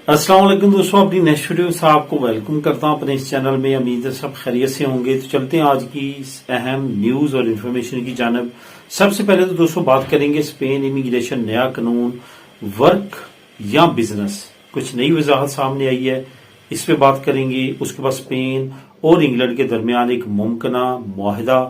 अस्सलाम वालेकुम दोस्तों, अपनी नेक्स्ट वीडियो से आपको वेलकम करता हूं अपने इस चैनल में। उम्मीद है सब खैरियत से होंगे। तो चलते हैं आज की अहम न्यूज और इन्फॉर्मेशन की जानब। सबसे पहले तो दोस्तों बात करेंगे स्पेन इमिग्रेशन नया कानून, वर्क या बिजनेस, कुछ नई वजाहत सामने आई है, इस पे बात करेंगे। उसके बाद स्पेन और इंग्लैंड के दरमियान एक मुमकिना मुआहिदा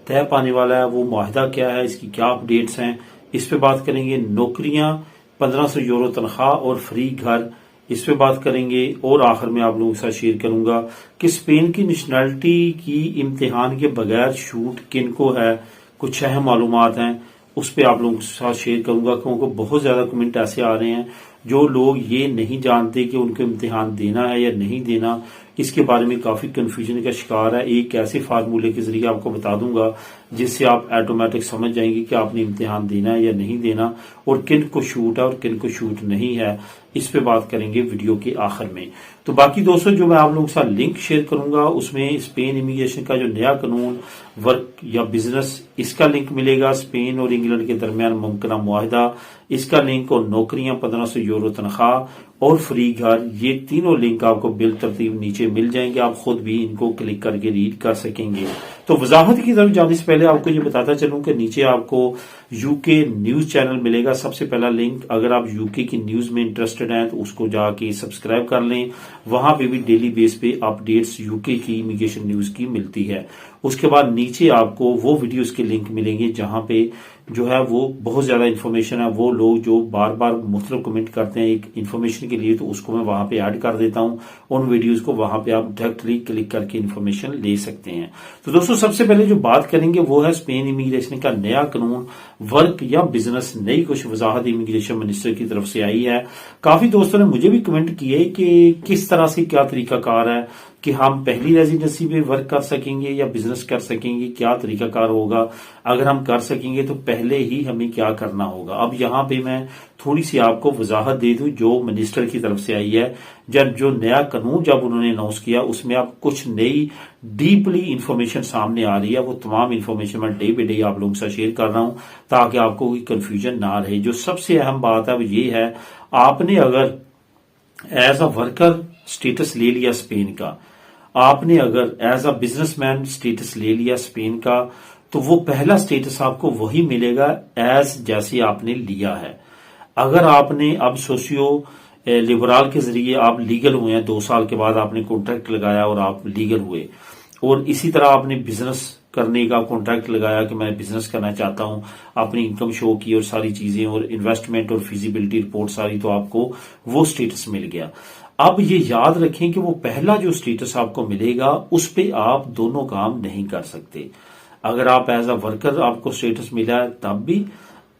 तय पाने वाला है, वो मुआहिदा क्या है, इसकी क्या अपडेट्स हैं, इस पे बात करेंगे। नौकरियां, 1500 यूरो तनख्वाह और फ्री घर, इस पे बात करेंगे। और आखिर में आप लोगों के साथ शेयर करूंगा कि स्पेन की नेशनैलिटी की इम्तिहान के बगैर छूट किनको है, कुछ अहम मालूमात हैं, उस पे आप लोगों के साथ शेयर करूंगा। क्योंकि बहुत ज्यादा कमेंट ऐसे आ रहे हैं जो लोग ये नहीं जानते कि उनको इम्तिहान देना है या नहीं देना, इसके बारे में काफी कंफ्यूजन का शिकार है। एक ऐसे फार्मूले के जरिए आपको बता दूंगा जिससे आप ऑटोमेटिक समझ जाएंगे कि आपने इम्तिहान देना है या नहीं देना, और किन को छूट है और किन को छूट नहीं है। इस पे बात करेंगे वीडियो के आखिर में। तो बाकी दोस्तों जो मैं आप लोगों के साथ लिंक शेयर करूंगा उसमें स्पेन इमिग्रेशन का जो नया कानून, वर्क या बिजनेस, इसका लिंक मिलेगा। स्पेन और इंग्लैंड के दरमियान मुमकिना मुआहिदा, इसका लिंक, और नौकरियां, 1500 यूरो तनख्वाह और फ्री घर, ये तीनों लिंक आपको बिल तरतीब नीचे मिल जाएंगे। आप खुद भी इनको क्लिक करके रीड कर सकेंगे। तो वजाहत की तरफ जाने से पहले आपको ये बताता चलूं कि नीचे आपको यूके न्यूज चैनल मिलेगा, सबसे पहला लिंक। अगर आप यूके की न्यूज में इंटरेस्टेड हैं तो उसको जाके सब्सक्राइब कर लें। वहां पे भी डेली बेस पे अपडेट्स यूके की इमिग्रेशन न्यूज की मिलती है। उसके बाद नीचे आपको वो वीडियोस के लिंक मिलेंगे जहां पे जो है वो बहुत ज्यादा इन्फॉर्मेशन है। वो लोग जो बार बार मुख्तलिफ कमेंट करते हैं एक इन्फॉर्मेशन के लिए, तो उसको मैं वहां पे ऐड कर देता हूं। उन वीडियोस को वहां पे आप डायरेक्टली क्लिक करके इन्फॉर्मेशन ले सकते हैं। तो दोस्तों सबसे पहले जो बात करेंगे वो है स्पेन इमिग्रेशन का नया कानून, वर्क या बिजनेस। नई कुछ वजाहत इमिग्रेशन मिनिस्टर की तरफ से आई है। काफी दोस्तों ने मुझे भी कमेंट किए कि किस तरह से क्या तरीकाकार है कि हम पहली रेजिडेंसी पे वर्क कर सकेंगे या बिजनेस कर सकेंगे, क्या तरीकाकार होगा। अगर हम कर सकेंगे तो पहले ही हमें क्या करना होगा। अब यहाँ पे मैं थोड़ी सी आपको वजाहत दे दूं जो मिनिस्टर की तरफ से आई है। जब जो नया कानून जब उन्होंने अनाउंस किया उसमें अब कुछ नई डीपली इंफॉर्मेशन सामने आ रही है। वो तमाम इंफॉर्मेशन मैं डे बाई डे आप लोगों के साथ शेयर कर रहा हूं ताकि आपको कोई कंफ्यूजन ना रहे। जो सबसे अहम बात है वो ये है, आपने अगर एज अ वर्कर स्टेटस ले लिया स्पेन का, आपने अगर एज अ बिजनेसमैन स्टेटस ले लिया स्पेन का, तो वो पहला स्टेटस आपको वही मिलेगा एज जैसे आपने लिया है। अगर आपने अब सोशियो लिबरल के जरिए आप लीगल हुए हैं, 2 साल के बाद आपने कॉन्ट्रैक्ट लगाया और आप लीगल हुए, और इसी तरह आपने बिजनेस करने का कॉन्ट्रैक्ट लगाया कि मैं बिजनेस करना चाहता हूं, अपनी इनकम शो की और सारी चीजें और इन्वेस्टमेंट और फिजिबिलिटी रिपोर्ट सारी, तो आपको वो स्टेटस मिल गया। अब ये याद रखें कि वो पहला जो स्टेटस आपको मिलेगा उस पे आप दोनों काम नहीं कर सकते। अगर आप एज अ वर्कर आपको स्टेटस मिला है तब भी,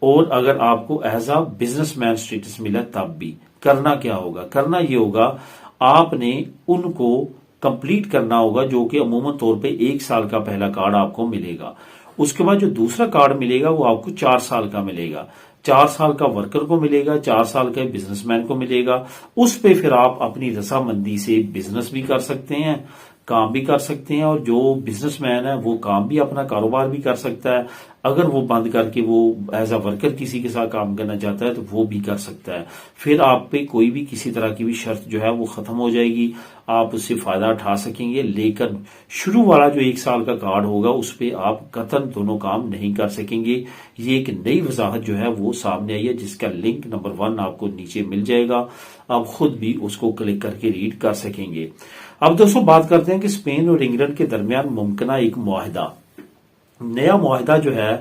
और अगर आपको एज अ बिजनेसमैन स्टेटस मिला तब भी। करना क्या होगा? करना ये होगा, आपने उनको कंप्लीट करना होगा जो कि अमूमन तौर पे 1 साल का पहला कार्ड आपको मिलेगा। उसके बाद जो दूसरा कार्ड मिलेगा वो आपको 4 साल का मिलेगा। 4 साल का वर्कर को मिलेगा, 4 साल का बिजनेसमैन को मिलेगा। उस पे फिर आप अपनी रजामंदी से बिजनेस भी कर सकते हैं, काम भी कर सकते हैं, और जो बिजनेसमैन है वो काम भी, अपना कारोबार भी कर सकता है। अगर वो बंद करके वो एज अ वर्कर किसी के साथ काम करना चाहता है तो वो भी कर सकता है। फिर आप पे कोई भी किसी तरह की भी शर्त जो है वो खत्म हो जाएगी, आप उससे फायदा उठा सकेंगे। लेकिन शुरू वाला जो 1 साल का कार्ड होगा उस पे आप कतन दोनों काम नहीं कर सकेंगे। ये एक नई वजाहत जो है वो सामने आई है जिसका लिंक नंबर 1 आपको नीचे मिल जाएगा। आप खुद भी उसको क्लिक करके रीड कर सकेंगे। अब दोस्तों बात करते हैं कि स्पेन और इंग्लैंड के दरमियान मुमकिना एक मुआहिदा, नया मुआहिदा जो है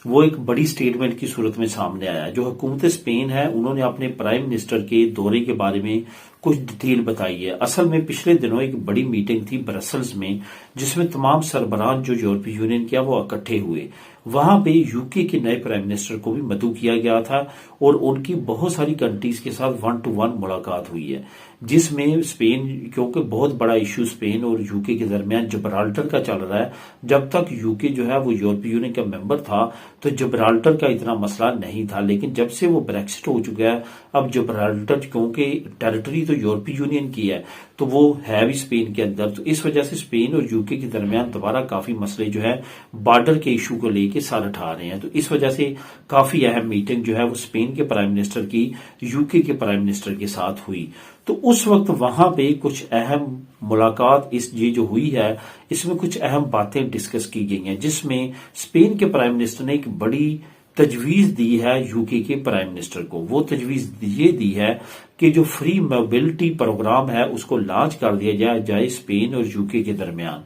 वो एक बड़ी स्टेटमेंट की सूरत में सामने आया है। जो हुकूमत स्पेन है उन्होंने अपने प्राइम मिनिस्टर के दौरे के बारे में कुछ डिटेल बताई है। असल में पिछले दिनों एक बड़ी मीटिंग थी ब्रसल्स में जिसमें तमाम सरबराह जो यूरोपीय यूनियन के वो इकट्ठे हुए। वहां पे यूके के नए प्राइम मिनिस्टर को भी मदऊ किया गया था और उनकी बहुत सारी कंट्रीज के साथ 1 to 1 मुलाकात हुई है, जिसमें स्पेन, क्योंकि बहुत बड़ा इश्यू स्पेन और यूके के दरमियान जिब्राल्टर का चल रहा है। जब तक यूके जो है वो यूरोपीय यूनियन का मेंबर था तो जिब्राल्टर का इतना मसला नहीं था, लेकिन जब से वो ब्रेक्सिट हो चुका है, अब जिब्राल्टर क्योंकि टेरिटरी तो यूरोपीय यूनियन की है तो वो है भी स्पेन के अंदर, तो इस वजह से स्पेन और यूके के दरमियान दोबारा काफी मसले जो है बॉर्डर के इशू को लेके सर उठा रहे हैं। तो इस वजह से काफी अहम मीटिंग जो है वो स्पेन के प्राइम मिनिस्टर की यूके के प्राइम मिनिस्टर के साथ हुई। तो उस वक्त वहां पे कुछ अहम मुलाकात ये जो हुई है, इसमें कुछ अहम बातें डिस्कस की गई हैं, जिसमें स्पेन के प्राइम मिनिस्टर ने एक बड़ी तजवीज दी है यूके के प्राइम मिनिस्टर को। वो तजवीज ये दी है कि जो फ्री मोबिलिटी प्रोग्राम है उसको लॉन्च कर दिया जाए स्पेन और यूके के दरमियान।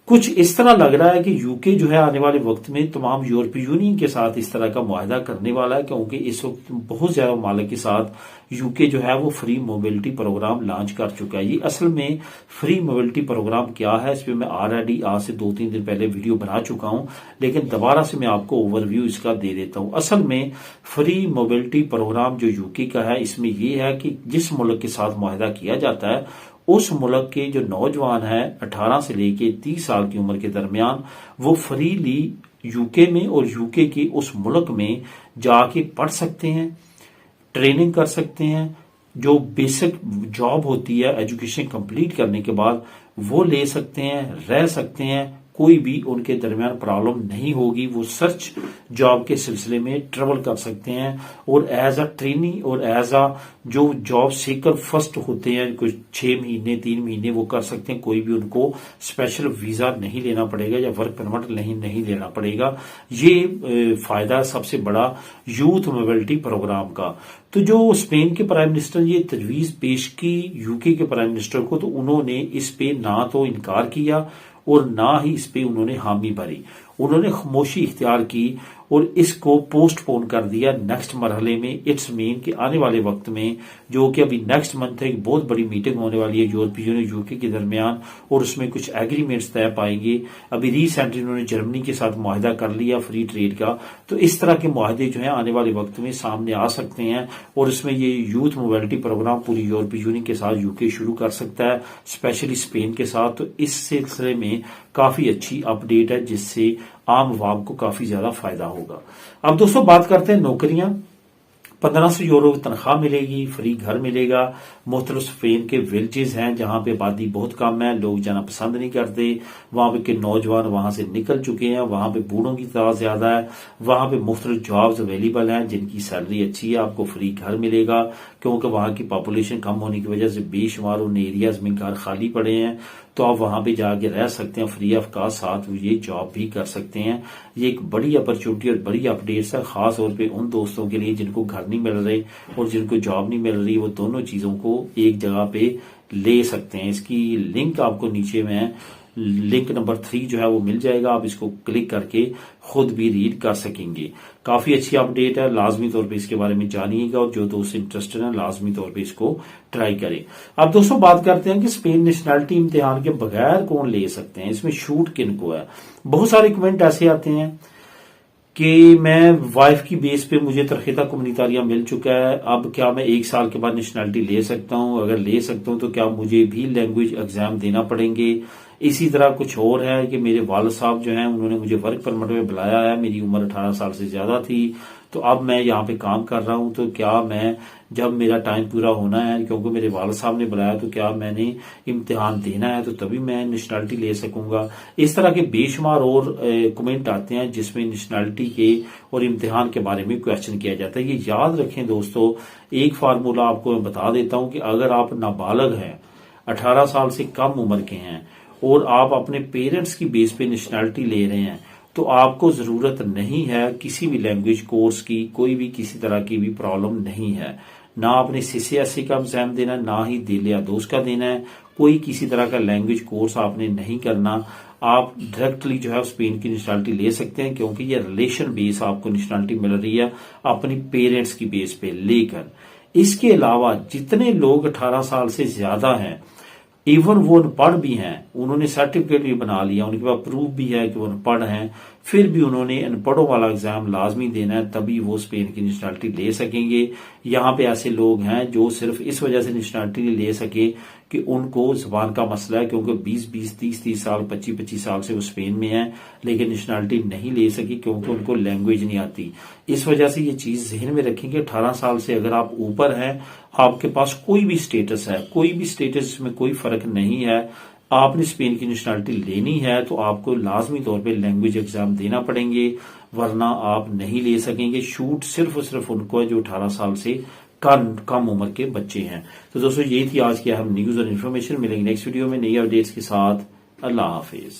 कुछ इस तरह लग रहा है कि यूके जो है आने वाले वक्त में तमाम यूरोपीय यूनियन के साथ इस तरह का मुआहदा करने वाला है, क्योंकि इस वक्त बहुत ज्यादा ममालिक के साथ यूके जो है वो फ्री मोबिलिटी प्रोग्राम लॉन्च कर चुका है। ये असल में फ्री मोबिलिटी प्रोग्राम क्या है, इस पर मैं ऑलरेडी आज से 2-3 दिन पहले वीडियो बना चुका हूं, लेकिन दोबारा से मैं आपको ओवरव्यू इसका दे देता हूं। असल में फ्री मोबिलिटी प्रोग्राम जो यूके का है, इसमें यह है कि जिस मुल्क के साथ मुआहदा किया जाता है उस मुल्क के जो नौजवान हैं 18 से लेके 30 साल की उम्र के दरमियान, वो फ्रीली यूके में और यूके के उस मुल्क में जाके पढ़ सकते हैं, ट्रेनिंग कर सकते हैं, जो बेसिक जॉब होती है एजुकेशन कंप्लीट करने के बाद वो ले सकते हैं, रह सकते हैं, कोई भी उनके दरमियान प्रॉब्लम नहीं होगी। वो सर्च जॉब के सिलसिले में ट्रेवल कर सकते हैं और एज अ ट्रेनी और एज अ जो जॉब सीकर फर्स्ट होते हैं, कुछ 6 महीने 3 महीने वो कर सकते हैं। कोई भी उनको स्पेशल वीजा नहीं लेना पड़ेगा या वर्क परमिट नहीं लेना पड़ेगा। ये फायदा सबसे बड़ा यूथ मोबिलिटी प्रोग्राम का। तो जो स्पेन के प्राइम मिनिस्टर ने ये तजवीज पेश की यूके के प्राइम मिनिस्टर को, तो उन्होंने इस पे ना तो इनकार किया और ना ही इस पे उन्होंने हामी भरी। उन्होंने खामोशी इख्तियार की और इसको पोस्टपोन कर दिया नेक्स्ट मरहले में। इट्स मीन कि आने वाले वक्त में, जो कि अभी नेक्स्ट मंथ एक बहुत बड़ी मीटिंग होने वाली है यूरोपीय यूनियन यूके के दरमियान, और उसमें कुछ एग्रीमेंट्स तय पाएंगे। अभी रिसेंटली उन्होंने जर्मनी के साथ मुआहदा कर लिया फ्री ट्रेड का। तो इस तरह के मुआहदे जो है आने वाले वक्त में सामने आ सकते हैं, और इसमें ये यूथ मोबिलिटी प्रोग्राम पूरी यूरोपीय यूनियन के साथ यूके शुरू कर सकता है, स्पेशली स्पेन के साथ। तो इस सिलसिले में काफी अच्छी अपडेट है, जिससे आम आवाम को काफी ज्यादा फायदा होगा। अब दोस्तों बात करते हैं नौकरियां। 1500 यूरो की तनख्वाह मिलेगी, फ्री घर मिलेगा। मुख्तलिफ स्पेन के विलेजेस हैं जहां पे आबादी बहुत कम है, लोग जाना पसंद नहीं करते, वहां पे के नौजवान वहां से निकल चुके हैं, वहां पे बूढ़ों की तादाद ज्यादा है, वहां पे मुख्तलिफ जॉब्स अवेलेबल हैं जिनकी सैलरी अच्छी है। आपको फ्री घर मिलेगा, क्योंकि वहां की पॉपुलेशन कम होने की वजह से बेशुमार उन एरियाज में घर खाली पड़े हैं। तो आप वहां पे जाके रह सकते हैं फ्री ऑफ कास्ट, साथ ये जॉब भी कर सकते हैं। ये एक बड़ी अपॉर्चुनिटी और बड़ी अपडेट्स है, खास तौर पे उन दोस्तों के लिए जिनको घर नहीं मिल रहे और जिनको जॉब नहीं मिल रही। वो दोनों चीजों को एक जगह पे ले सकते हैं। इसकी लिंक आपको नीचे में लिंक नंबर 3 जो है वो मिल जाएगा, आप इसको क्लिक करके खुद भी रीड कर सकेंगे। काफी अच्छी अपडेट है, लाजमी तौर पे इसके बारे में जानिएगा, और जो दोस्त इंटरेस्टेड हैं लाजमी तौर पे इसको ट्राई करें। अब दोस्तों बात करते हैं कि स्पेन नेशनैलिटी इम्तिहान के बगैर कौन ले सकते हैं, इसमें छूट किनको है। बहुत सारे कमेंट ऐसे आते हैं कि मैं वाइफ की बेस पे मुझे तरहीता कम्युनितारिया मिल चुका है, अब क्या मैं 1 साल के बाद नेशनैलिटी ले सकता हूं? अगर ले सकता हूं तो क्या मुझे भी लैंग्वेज एग्जाम देना पड़ेंगे? इसी तरह कुछ और है कि मेरे वालिद साहब जो हैं उन्होंने मुझे वर्क परमिट में बुलाया है, मेरी उम्र 18 साल से ज्यादा थी, तो अब मैं यहाँ पे काम कर रहा हूं, तो क्या मैं जब मेरा टाइम पूरा होना है, क्योंकि मेरे वालिद साहब ने बुलाया, तो क्या मैंने इम्तिहान देना है तो तभी मैं नेशनैलिटी ले सकूंगा? इस तरह के बेशुमार और कमेंट आते हैं जिसमें नेशनैलिटी के और इम्तिहान के बारे में क्वेश्चन किया जाता है। ये याद रखें दोस्तों, एक फार्मूला आपको मैं बता देता हूं कि अगर आप नाबालग हैं, 18 साल से कम उम्र के हैं और आप अपने पेरेंट्स की बेस पे नेशनैलिटी ले रहे हैं, तो आपको जरूरत नहीं है किसी भी लैंग्वेज कोर्स की, कोई भी किसी तरह की भी प्रॉब्लम नहीं है। ना आपने CCSE का एग्जाम देना, ना ही दिल या दोस्त का देना है, कोई किसी तरह का लैंग्वेज कोर्स आपने नहीं करना। आप डायरेक्टली जो है स्पेन की नेशनैलिटी ले सकते हैं, क्योंकि ये रिलेशन बेस आपको नेशनैलिटी मिल रही है अपनी पेरेंट्स की बेस पे लेकर। इसके अलावा जितने लोग 18 साल से ज्यादा हैं, इवन वो अनपढ़ भी हैं, उन्होंने सर्टिफिकेट भी बना लिया, उनके पास प्रूफ भी है कि वो अनपढ़ हैं, फिर भी उन्होंने अनपढ़ों वाला एग्जाम लाजमी देना है, तभी वो स्पेन की नेशनैलिटी ले सकेंगे। यहाँ पे ऐसे लोग हैं जो सिर्फ इस वजह से नेशनैलिटी ले सके कि उनको जुबान का मसला है, क्योंकि 20-20, 30-30 साल, 25-25 साल से वो स्पेन में हैं, लेकिन नेशनैलिटी नहीं ले सकी क्योंकि उनको लैंग्वेज नहीं आती। इस वजह से ये चीज जहन में रखेंगे, 18 साल से अगर आप ऊपर हैं, आपके पास कोई भी स्टेटस है, कोई भी स्टेटस में कोई फर्क नहीं है, आपने स्पेन की नेशनलिटी लेनी है तो आपको लाजमी तौर पे लैंग्वेज एग्जाम देना पड़ेंगे, वरना आप नहीं ले सकेंगे। छूट सिर्फ और सिर्फ उनको है जो 18 साल से कम उम्र के बच्चे हैं। तो दोस्तों ये थी आज की अहम न्यूज और इन्फॉर्मेशन। मिलेंगे नेक्स्ट वीडियो में नई अपडेट्स के साथ। अल्लाह हाफिज।